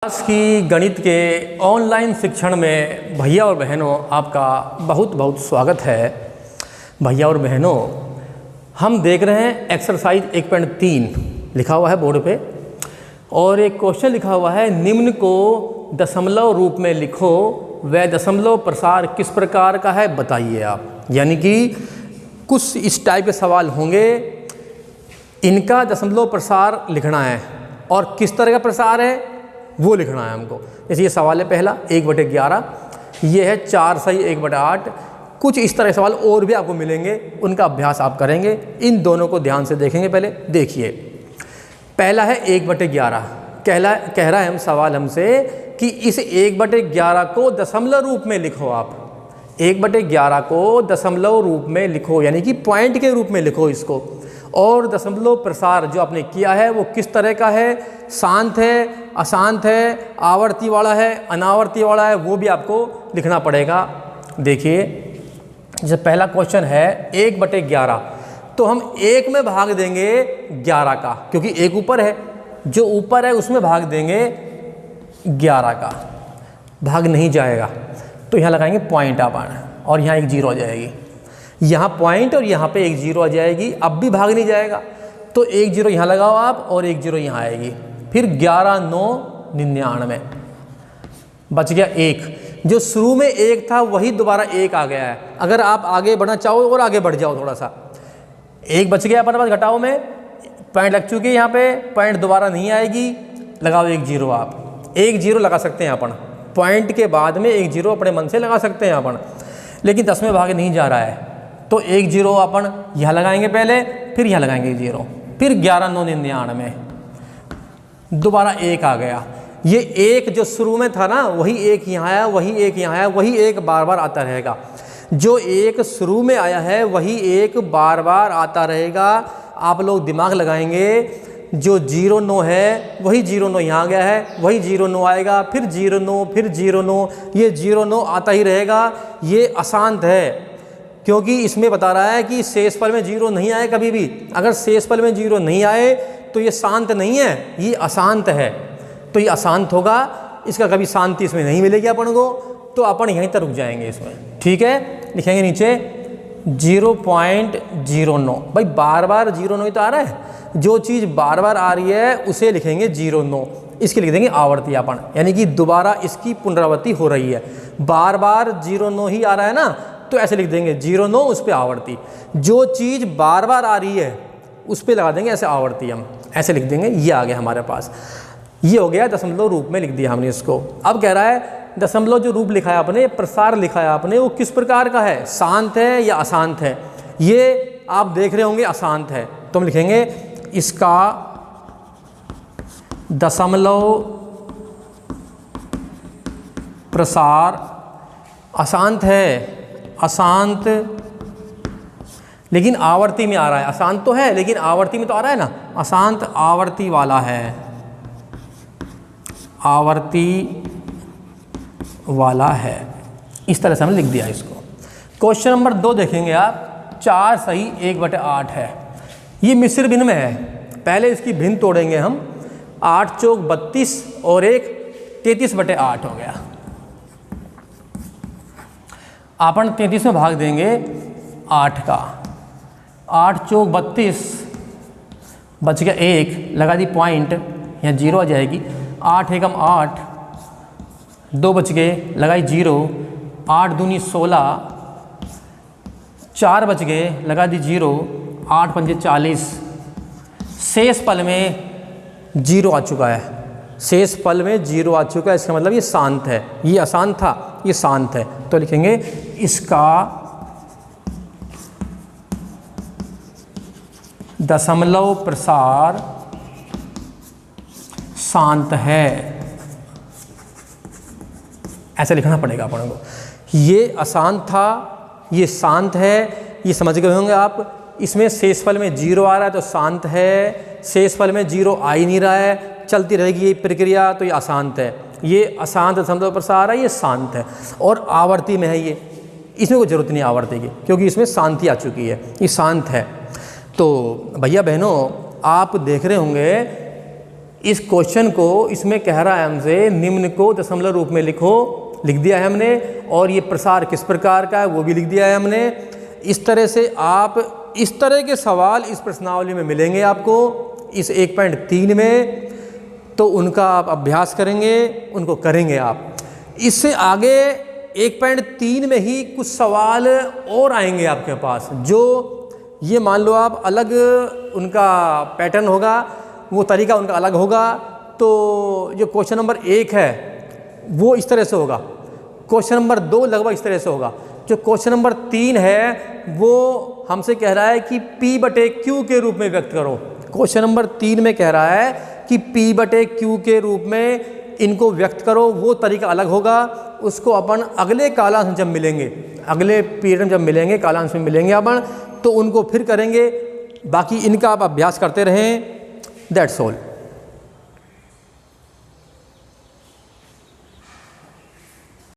आज की गणित के ऑनलाइन शिक्षण में भैया और बहनों आपका बहुत बहुत स्वागत है। भैया और बहनों, हम देख रहे हैं एक्सरसाइज 1.3 लिखा हुआ है बोर्ड पे और एक क्वेश्चन लिखा हुआ है, निम्न को दशमलव रूप में लिखो, वह दशमलव प्रसार किस प्रकार का है बताइए आप। यानी कि कुछ इस टाइप के सवाल होंगे, इनका दशमलव प्रसार लिखना है और किस तरह का प्रसार है वो लिखना है हमको। जैसे ये सवाल है पहला 1/11, ये है 4 सही 1/8। कुछ इस तरह के सवाल और भी आपको मिलेंगे, उनका अभ्यास आप करेंगे। इन दोनों को ध्यान से देखेंगे। पहले देखिए, पहला है 1/11। कह रहा है हम सवाल हमसे कि इस 1/11 को दशमलव रूप में लिखो। आप 1/11 को दशमलव रूप में लिखो, यानी कि पॉइंट के रूप में लिखो इसको। और दशमलव प्रसार जो आपने किया है वो किस तरह का है, शांत है, अशांत है, आवर्ती वाला है, अनावर्ती वाला है, वो भी आपको लिखना पड़ेगा। देखिए, जैसे पहला क्वेश्चन है 1/11, तो हम 1 में भाग देंगे 11 का, क्योंकि 1 ऊपर है, जो ऊपर है उसमें भाग देंगे 11 का, भाग नहीं जाएगा। तो यहाँ लगाएंगे पॉइंट अपन और यहाँ एक 0 आ जाएगी, यहाँ पॉइंट और यहाँ पे एक 0 आ जाएगी। अब भी भाग नहीं जाएगा तो एक 0 यहाँ लगाओ आप और एक 0 यहाँ आएगी। फिर 11 9 99, बच गया 1। जो शुरू में 1 था वही दोबारा 1 आ गया है। अगर आप आगे बढ़ना चाहो और आगे बढ़ जाओ थोड़ा सा, 1 बच गया अपने पास घटाओ में, पॉइंट लग चुकी है यहाँ पे, पॉइंट दोबारा नहीं आएगी, लगाओ एक 0। आप एक 0 लगा सकते हैं अपन, पॉइंट के बाद में एक 0 अपने मन से लगा सकते हैं अपन, लेकिन 10 में भाग नहीं जा रहा है तो एक 0 अपन यहाँ लगाएंगे पहले, फिर यहाँ लगाएंगे 0, फिर 11 9 99, दोबारा 1 आ गया। ये 1 जो शुरू में था ना वही 1 यहाँ आया, वही 1 यहाँ आया, वही 1 बार बार आता रहेगा। जो 1 शुरू में आया है वही 1 बार बार आता रहेगा। आप लोग दिमाग लगाएंगे, जो 0 9 है वही 0 9 यहाँ गया है, वही 0 9 आएगा, फिर 0 9, फिर 0 9, ये 0 9 आता ही रहेगा। ये अशांत है, क्योंकि इसमें बता रहा है कि शेषफल में 0 नहीं आए कभी भी। अगर शेषफल में 0 नहीं आए तो ये शांत नहीं है, ये अशांत है। तो ये अशांत होगा, इसका कभी शांति इसमें नहीं मिलेगी अपन को, तो अपन यहीं तक रुक जाएंगे इसमें। ठीक है, लिखेंगे नीचे 0.09। भाई बार बार 0 9 तो आ रहा है, जो चीज़ बार बार आ रही है उसे लिखेंगे 0 9। इसके लिख देंगे आवर्ती अपन, यानी कि दोबारा इसकी पुनरावृत्ति हो रही है। बार बार 0 9 ही आ रहा है ना, तो ऐसे लिख देंगे 0 9, उस पर आवर्ती। जो चीज़ बार बार आ रही है उस पर लगा देंगे ऐसे आवर्ती, हम ऐसे लिख देंगे। ये आ गया हमारे पास, ये हो गया दशमलव रूप में लिख दिया हमने इसको। अब कह रहा है दशमलव जो रूप लिखा है आपने, प्रसार लिखा है आपने, वो किस प्रकार का है, शांत है या अशांत है। ये आप देख रहे होंगे अशांत है, तो हम लिखेंगे इसका दशमलव प्रसार अशांत है, अशांत लेकिन आवर्ती में आ रहा है। अशांत तो है लेकिन आवर्ती में तो आ रहा है ना, अशांत आवर्ती वाला है, आवर्ती वाला है। इस तरह से हमने लिख दिया इसको। क्वेश्चन नंबर 2 देखेंगे आप, 4 सही 1/8 है। ये मिश्र भिन्न में है। पहले इसकी भिन्न तोड़ेंगे हम, 8 चौक 32 और एक 33/8 हो गया। अपन 33 में भाग देंगे 8 का, 8 चौक 32, बच गया 1, लगा दी पॉइंट, यहाँ 0 आ जाएगी। 8 एकम 8, 2 बच गए, लगाई 0, 8 दूनी 16, 4 बच गए, लगा दी 0, 8 पंजे 40। शेष पल में 0 आ चुका है, शेष पल में 0 आ चुका है, इसका मतलब ये शांत है। ये अशांत था, ये शांत है, तो लिखेंगे इसका दशमलव प्रसार शांत है। ऐसे लिखना पड़ेगा अपन को। ये अशांत था, ये शांत है, ये समझ गए होंगे आप। इसमें शेषफल में 0 आ रहा है तो शांत है, शेषफल में 0 आ ही नहीं रहा है, चलती रहेगी ये प्रक्रिया, तो ये अशांत है। ये अशांत दशमलव प्रसार है, ये शांत है और आवर्ती में है। ये इसमें कोई ज़रूरत नहीं आवर्ती की, क्योंकि इसमें शांति आ चुकी है, ये शांत है। तो भैया बहनों, आप देख रहे होंगे इस क्वेश्चन को इसमें कह रहा है हमसे निम्न को दशमलव रूप में लिखो, लिख दिया है हमने, और ये प्रसार किस प्रकार का है वो भी लिख दिया है हमने। इस तरह से आप इस तरह के सवाल इस प्रश्नावली में मिलेंगे आपको इस 1.3 में, तो उनका आप अभ्यास करेंगे, उनको करेंगे आप। इससे आगे 1.3 में ही कुछ सवाल और आएंगे आपके पास, जो ये मान लो आप अलग उनका पैटर्न होगा, वो तरीका उनका अलग होगा। तो जो क्वेश्चन नंबर 1 है वो इस तरह से होगा, क्वेश्चन नंबर 2 लगभग इस तरह से होगा, जो क्वेश्चन नंबर 3 है वो हमसे कह रहा है कि P/Q के रूप में व्यक्त करो। क्वेश्चन नंबर 3 में कह रहा है कि P/Q के रूप में इनको व्यक्त करो, वो तरीका अलग होगा। उसको अपन अगले कालांश में जब मिलेंगे, अगले पीरियड में जब मिलेंगे, कालांश में मिलेंगे अपन, तो उनको फिर करेंगे। बाकी इनका आप अभ्यास करते रहें। That's all.